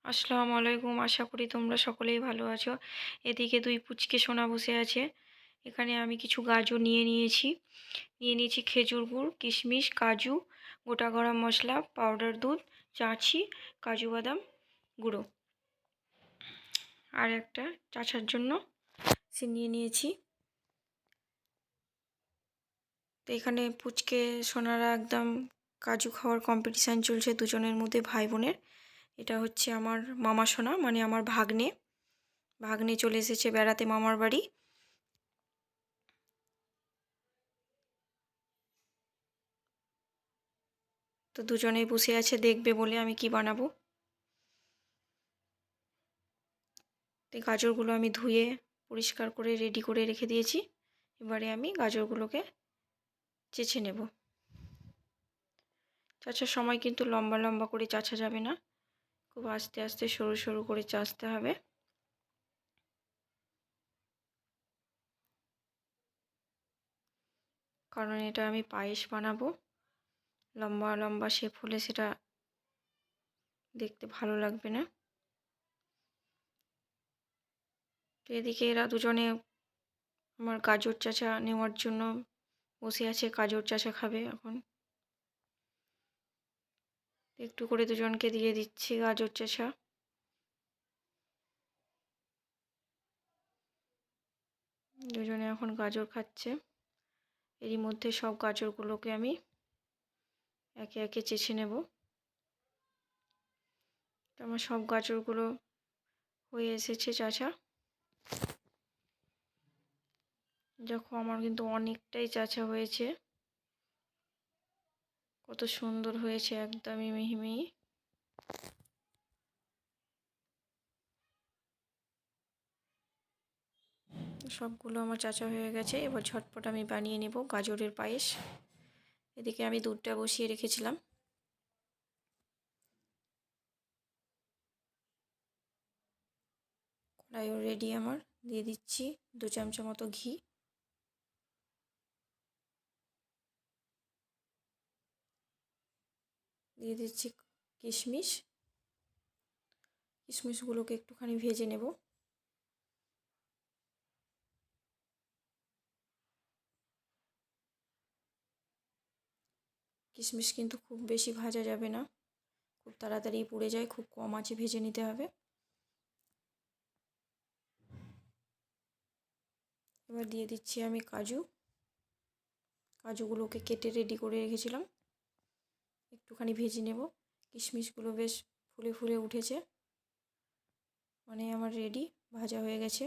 আসসালামু আলাইকুম। আশা করি তোমরা সকলেই ভালো আছো। এদিকে দুই পুচকে সোনা বসে আছে। এখানে আমি কিছু গাজর নিয়ে নিয়েছি খেজুর গুড়, কিশমিশ, কাজু, গোটা গরম মশলা, পাউডার দুধ, চাঁছি, কাজু বাদাম গুঁড়ো আর একটা চাছার জন্য নিয়ে নিয়েছি। তো এখানে পুচকে সোনারা একদম কাজু খাওয়ার কম্পিটিশান চলছে দুজনের মধ্যে, ভাই বোনের। এটা হচ্ছে আমার মামা সোনা, মানে আমার ভাগ্নে চলে এসেছে বেড়াতে মামার বাড়ি। তো দুজনেই বসে আছে দেখবে বলে আমি কি বানাবো। তো গাজরগুলো আমি ধুয়ে পরিষ্কার করে রেডি করে রেখে দিয়েছি। এবারে আমি গাজরগুলোকে চেঁচে নেব। চাচার সময় কিন্তু লম্বা লম্বা করে চাচা যাবে না, খুব আস্তে আস্তে সরু সরু করে চাচতে হবে। কারণ এটা আমি পায়েস বানাবো, লম্বা লম্বা শেপ হলে সেটা দেখতে ভালো লাগবে না। তো এদিকে এরা দুজনে আমার গাজর চাচা নেওয়ার জন্য বসে আছে, গাজর চাচা খাবে এখন। একটু করে দুজনকে দিয়ে দিচ্ছি গাজর চাচা। দুজনে এখন গাজর খাচ্ছে। এরই মধ্যে সব গাজরগুলোকে আমি একে একে চেঁচে নেব। তো আমার সব গাজরগুলো হয়ে এসেছে চাচা। দেখো আমার কিন্তু অনেকটাই চাচা হয়েছে, কত সুন্দর হয়েছে, একদমই মিহি মিহি। সবগুলো আমার চাচা হয়ে গেছে। এবার ঝটপট আমি বানিয়ে নেব গাজরের পায়েস। এদিকে আমি দুধটা বসিয়ে রেখেছিলাম। কড়াইও রেডি আমার। দিয়ে দিচ্ছি 2 চামচ মতো ঘি। দিয়ে দিচ্ছি কিশমিশ। কিশমিশগুলোকে একটুখানি ভেজে নেব। কিশমিশ কিন্তু খুব বেশি ভাজা যাবে না, খুব তাড়াতাড়ি পুড়ে যায়, খুব কম আঁচে ভেজে নিতে হবে। এবার দিয়ে দিচ্ছি আমি কাজুগুলোকে কেটে রেডি করে রেখেছিলাম, একটুখানি ভেজে নেব। কিশমিশগুলো বেশ ফুলে ফুলে উঠেছে, মানে আমার রেডি, ভাজা হয়ে গেছে।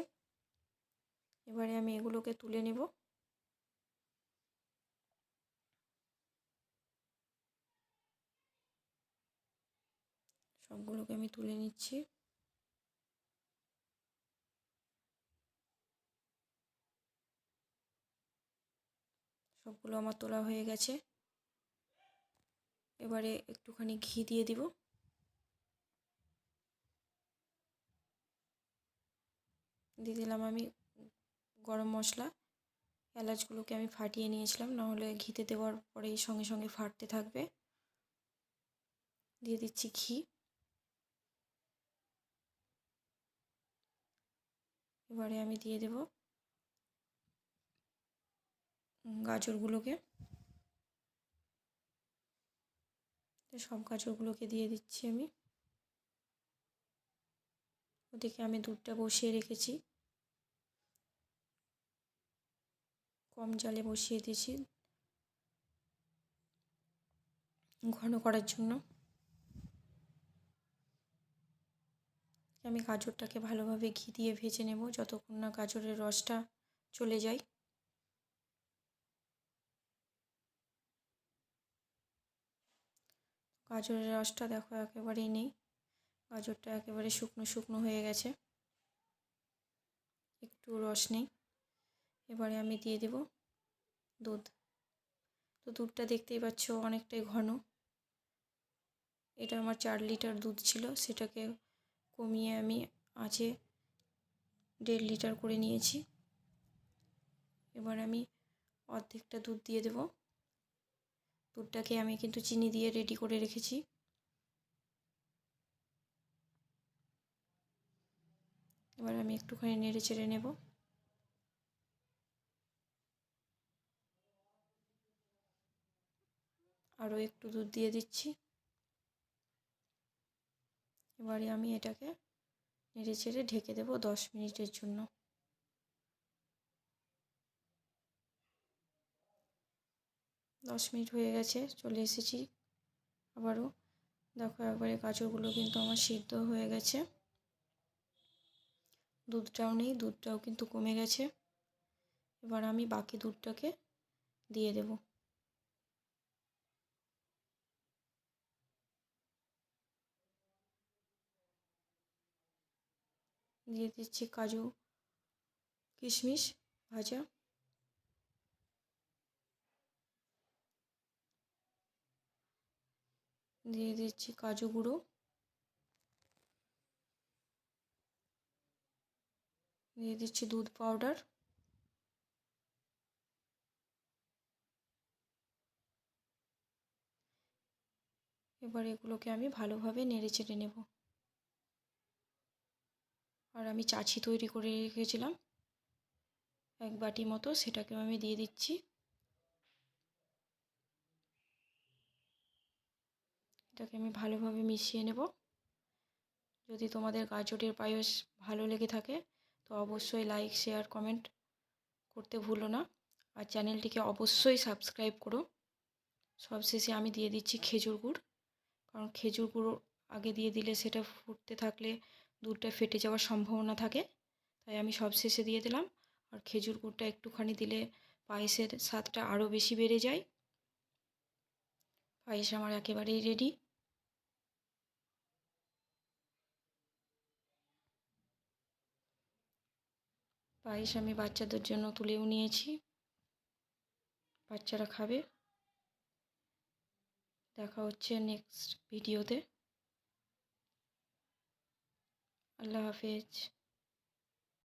এবারে আমি এগুলোকে তুলে নেব। সবগুলোকে আমি তুলে নিচ্ছি। সবগুলো আমার তোলা হয়ে গেছে। এবারে একটুখানি ঘি দিয়ে দিব। দিয়ে দিলাম আমি গরম মশলা। এলাচগুলোকে আমি ফাটিয়ে নিয়েছিলাম, নাহলে ঘিতে দেওয়ার পরেই সঙ্গে সঙ্গে ফাটতে থাকবে। দিয়ে দিচ্ছি ঘি। এবারে আমি দিয়ে দেব গাজরগুলোকে। সব গাজরগুলোকে দিয়ে দিচ্ছি আমি। ওদিকে আমি দুধটা বসিয়ে রেখেছি, কম জালে বসিয়ে দিয়েছি ঘন করার জন্য। আমি গাজরটাকে ভালোভাবে ঘি দিয়ে ভেজে নেব যতক্ষণ না গাজরের রসটা চলে যায়। গাজরের রসটা দেখো একেবারেই নেই, গাজরটা একেবারে শুকনো শুকনো হয়ে গেছে, একটু রস নেই। এবারে আমি দিয়ে দেব দুধ। তো দুধটা দেখতেই পাচ্ছ অনেকটাই ঘন। এটা আমার 4 লিটার দুধ ছিল, সেটাকে কমিয়ে আমি আঁচে 1.5 লিটার করে নিয়েছি। এবার আমি অর্ধেকটা দুধ দিয়ে দেব। দুধটাকে আমি কিন্তু চিনি দিয়ে রেডি করে রেখেছি। এবার আমি একটুখানি নেড়ে চেড়ে নেব। আরও একটু দুধ দিয়ে দিচ্ছি। এবারে আমি এটাকে নেড়ে চেড়ে ঢেকে দেবো 10 মিনিটের জন্য। 10 মিনিট হয়ে গেছে, চলে এসেছি আবারও। দেখো একবারে গাজরগুলো কিন্তু আমার সিদ্ধ হয়ে গেছে, দুধটাও নেই, দুধটাও কিন্তু কমে গেছে। এবার আমি বাকি দুধটাকে দিয়ে দেব। দিয়ে দিচ্ছি কাজু কিশমিশ ভাজা, দিয়ে দিচ্ছি কাজু গুঁড়ো, দিয়ে দিচ্ছি দুধ পাউডার, এবার এগুলোকে আমি ভালোভাবে নেড়ে চেড়ে নেব। আর আমি চাছি তৈরি করে রেখেছিলাম 1 বাটি মতো, সেটাকেও আমি দিয়ে দিচ্ছি। এটাকে আমি ভালোভাবে মিশিয়ে নেব। যদি তোমাদের গাজরের পায়েস ভালো লেগে থাকে তো অবশ্যই লাইক, শেয়ার, কমেন্ট করতে ভুলো না। আর চ্যানেলটিকে অবশ্যই সাবস্ক্রাইব করো। সবশেষে আমি দিয়ে দিচ্ছি খেজুর গুড়, কারণ খেজুর গুঁড়ো আগে দিয়ে দিলে সেটা ফুটতে থাকলে দুধটা ফেটে যাওয়ার সম্ভাবনা থাকে, তাই আমি সবশেষে দিয়ে দিলাম। আর খেজুর গুড়টা একটুখানি দিলে পায়েসের স্বাদটা আরও বেশি বেড়ে যায়। পায়েস আমার একেবারেই রেডি। পায়েস আমি বাচ্চাদের জন্য তুলেও নিয়েছি, বাচ্চারা খাবে। দেখা হচ্ছে নেক্সট ভিডিওতে। আল্লাহ হাফেজ।